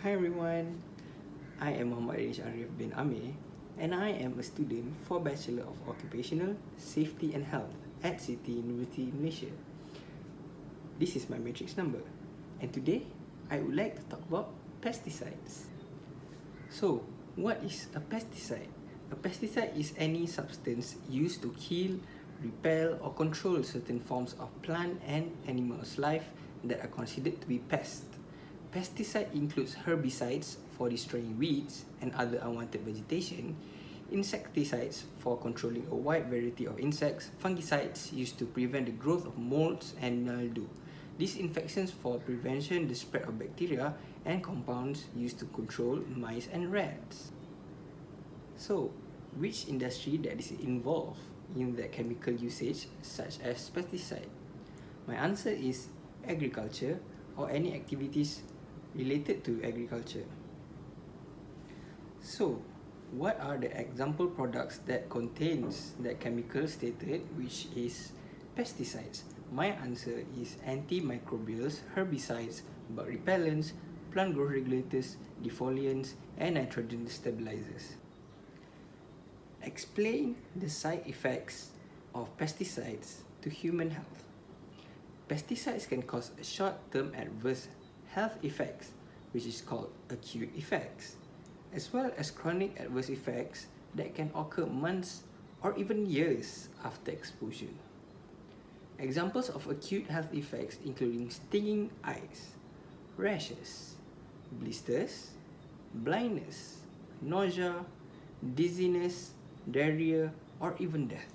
Hi everyone, I am Muhammad ARIFF bin AMIR and I am a student for Bachelor of Occupational Safety and Health at City University Malaysia. This is my matrix number and today I would like to talk about pesticides. So, what is a pesticide? A pesticide is any substance used to kill, repel or control certain forms of plant and animals' life that are considered to be pests. Pesticide includes herbicides for destroying weeds and other unwanted vegetation, insecticides for controlling a wide variety of insects, fungicides used to prevent the growth of molds and mildew, disinfectants for prevention the spread of bacteria, and compounds used to control mice and rats. So, which industry that is involved in the chemical usage such as pesticide? My answer is agriculture or any activities related to agriculture. So, what are the example products that contains that chemical stated, which is pesticides? My answer is antimicrobials, herbicides, bug repellents, plant growth regulators, defoliants, and nitrogen stabilizers. Explain the side effects of pesticides to human health. Pesticides can cause short-term adverse health effects, which is called acute effects, as well as chronic adverse effects that can occur months or even years after exposure. Examples of acute health effects including stinging eyes, rashes, blisters, blindness, nausea, dizziness, diarrhea, or even death.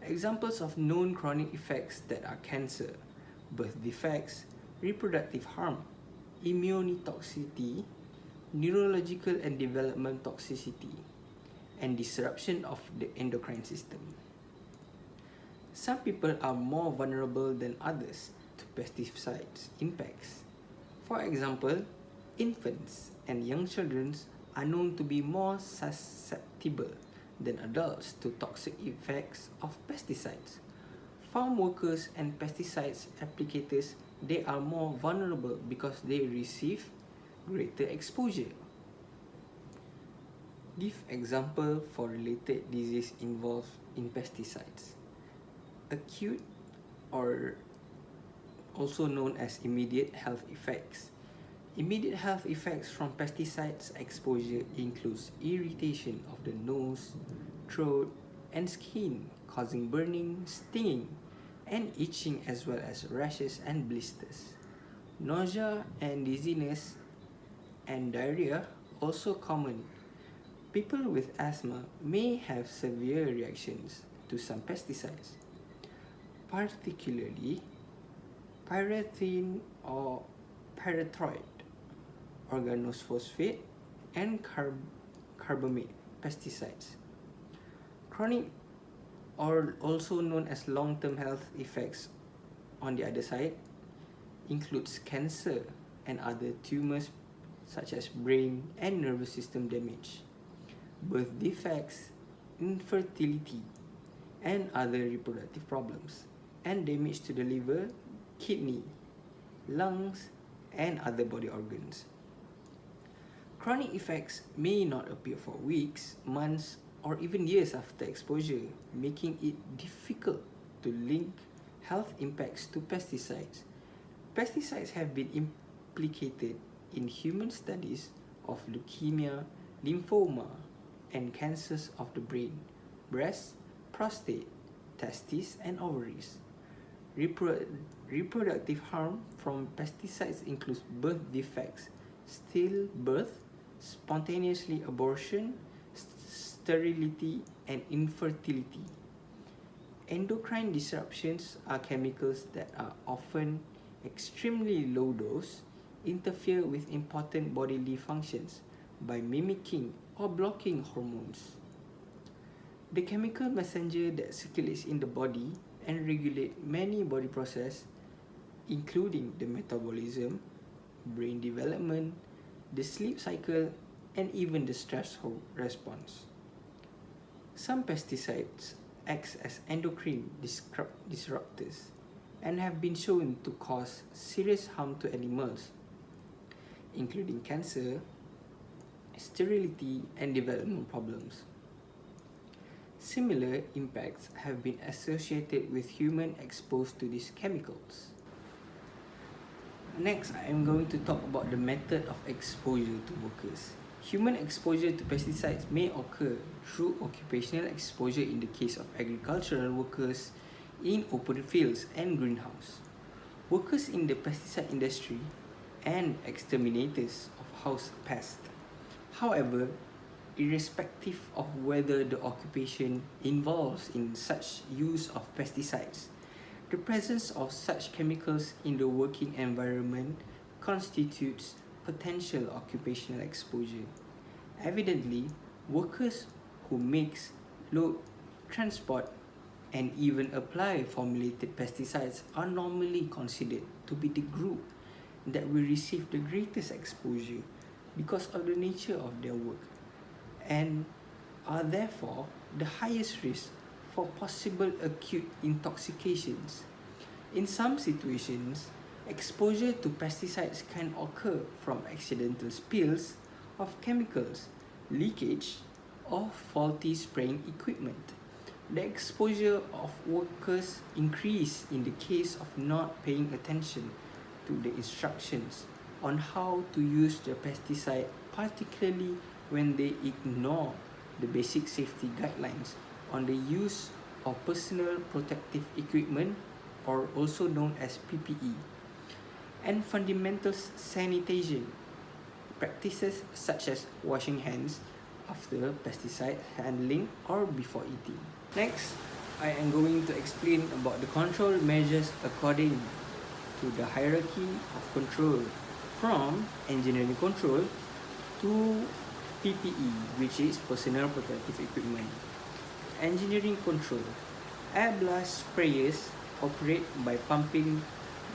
Examples of known chronic effects that are cancer, birth defects, reproductive harm, immunotoxicity, neurological and development toxicity, and disruption of the endocrine system. Some people are more vulnerable than others to pesticides impacts. For example, infants and young children are known to be more susceptible than adults to toxic effects of pesticides. Farm workers and pesticides applicators, they are more vulnerable because they receive greater exposure. Give example for related disease involved in pesticides. Acute, or also known as immediate health effects. Immediate health effects from pesticides exposure includes irritation of the nose, throat, and skin, causing burning, stinging, and itching, as well as rashes and blisters. Nausea and dizziness and diarrhea also common. People with asthma may have severe reactions to some pesticides, particularly pyrethrin or pyrethroid, organophosphate, and carbamate pesticides. Chronic, or also known as long-term health effects, on the other side, includes cancer and other tumors such as brain and nervous system damage, birth defects, infertility, and other reproductive problems, and damage to the liver, kidney, lungs, and other body organs. Chronic effects may not appear for weeks, months, or even years after exposure, making it difficult to link health impacts to pesticides. Pesticides have been implicated in human studies of leukemia, lymphoma, and cancers of the brain, breast, prostate, testes, and ovaries. Reproductive harm from pesticides includes birth defects, stillbirth, spontaneously abortion, sterility, and infertility. Endocrine disruptions are chemicals that are often extremely low dose, interfere with important bodily functions by mimicking or blocking hormones. The chemical messenger that circulates in the body and regulate many body processes, including the metabolism, brain development, the sleep cycle, and even the stress response. Some pesticides act as endocrine disruptors and have been shown to cause serious harm to animals, including cancer, sterility, and development problems. Similar impacts have been associated with humans exposed to these chemicals. Next, I am going to talk about the method of exposure to workers. Human exposure to pesticides may occur through occupational exposure in the case of agricultural workers in open fields and greenhouse, workers in the pesticide industry, and exterminators of house pests. However, irrespective of whether the occupation involves in such use of pesticides, the presence of such chemicals in the working environment constitutes potential occupational exposure. Evidently, workers who mix, load, transport, and even apply formulated pesticides are normally considered to be the group that will receive the greatest exposure because of the nature of their work, and are therefore the highest risk for possible acute intoxications. In some situations, exposure to pesticides can occur from accidental spills of chemicals, leakage, or faulty spraying equipment. The exposure of workers increase in the case of not paying attention to the instructions on how to use the pesticide, particularly when they ignore the basic safety guidelines on the use of personal protective equipment, or also known as PPE, and fundamental sanitation practices such as washing hands after pesticide handling or before eating. Next, I am going to explain about the control measures according to the hierarchy of control from engineering control to PPE, which is personal protective equipment. Engineering control. Air blast sprayers operate by pumping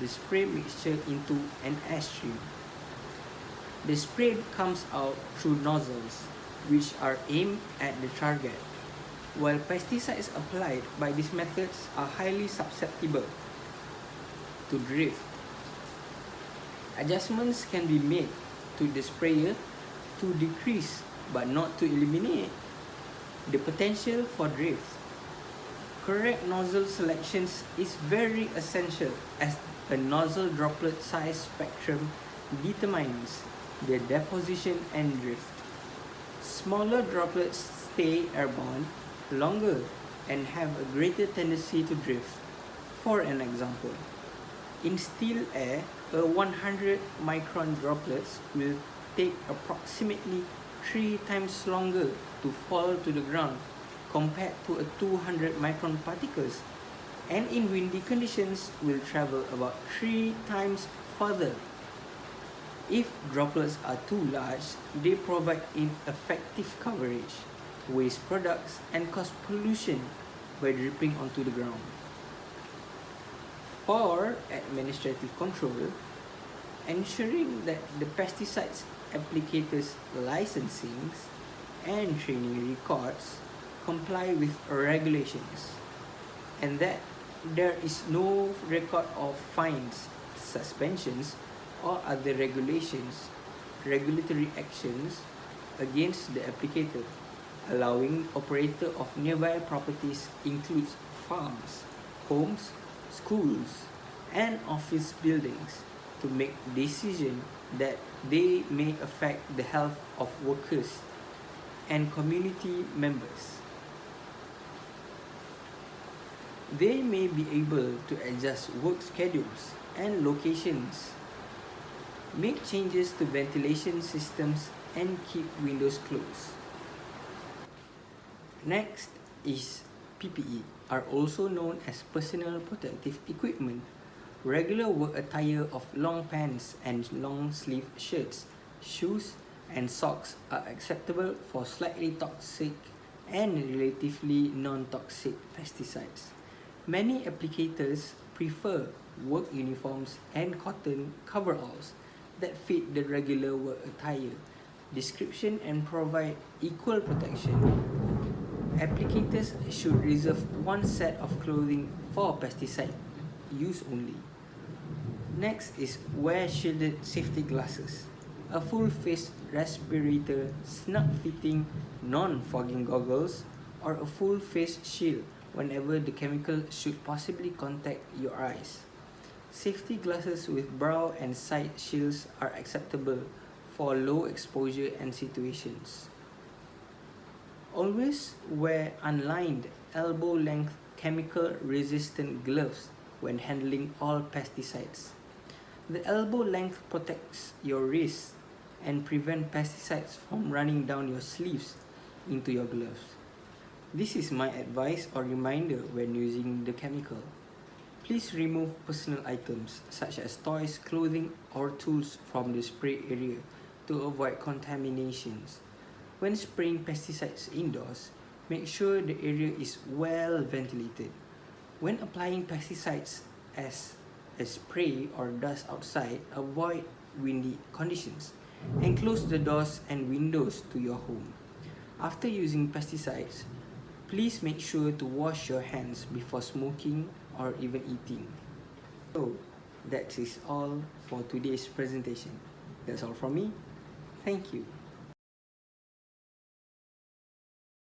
the spray mixture into an air stream. The spray comes out through nozzles, which are aimed at the target. While pesticides applied by these methods are highly susceptible to drift, adjustments can be made to the sprayer to decrease but not to eliminate the potential for drift. Correct nozzle selections is very essential, as a nozzle droplet size spectrum determines the deposition and drift. Smaller droplets stay airborne longer and have a greater tendency to drift. For an example, in still air, a 100 micron droplets will take approximately 3 times longer to fall to the ground compared to a 200 micron particles, and in windy conditions will travel about 3 times further. If droplets are too large, they provide ineffective coverage, waste products, and cause pollution by dripping onto the ground. For administrative control, ensuring that the pesticides applicators' licensings and training records comply with regulations, and that there is no record of fines, suspensions, or other regulatory actions against the applicator. Allowing operator of nearby properties includes farms, homes, schools, and office buildings to make decisions that they may affect the health of workers and community members. They may be able to adjust work schedules and locations, make changes to ventilation systems, and keep windows closed. Next is PPE, are also known as personal protective equipment. Regular work attire of long pants and long sleeve shirts, shoes, and socks are acceptable for slightly toxic and relatively non-toxic pesticides. Many applicators prefer work uniforms and cotton coveralls that fit the regular work attire description and provide equal protection. Applicators should reserve one set of clothing for pesticide use only. Next is wear shielded safety glasses. a full-face respirator, snug-fitting, non-fogging goggles, or a full-face shield whenever the chemical should possibly contact your eyes. Safety glasses with brow and side shields are acceptable for low exposure and situations. Always wear unlined, elbow-length, chemical-resistant gloves when handling all pesticides. The elbow length protects your wrists and prevent pesticides from running down your sleeves into your gloves. This is my advice or reminder when using the chemical. Please remove personal items such as toys, clothing, or tools from the spray area to avoid contaminations. When spraying pesticides indoors, make sure the area is well ventilated. When applying pesticides as a spray or dust outside, avoid windy conditions and close the doors and windows to your home. After using pesticides, please make sure to wash your hands before smoking or even eating. So, that is all for today's presentation. That's all from me. Thank you.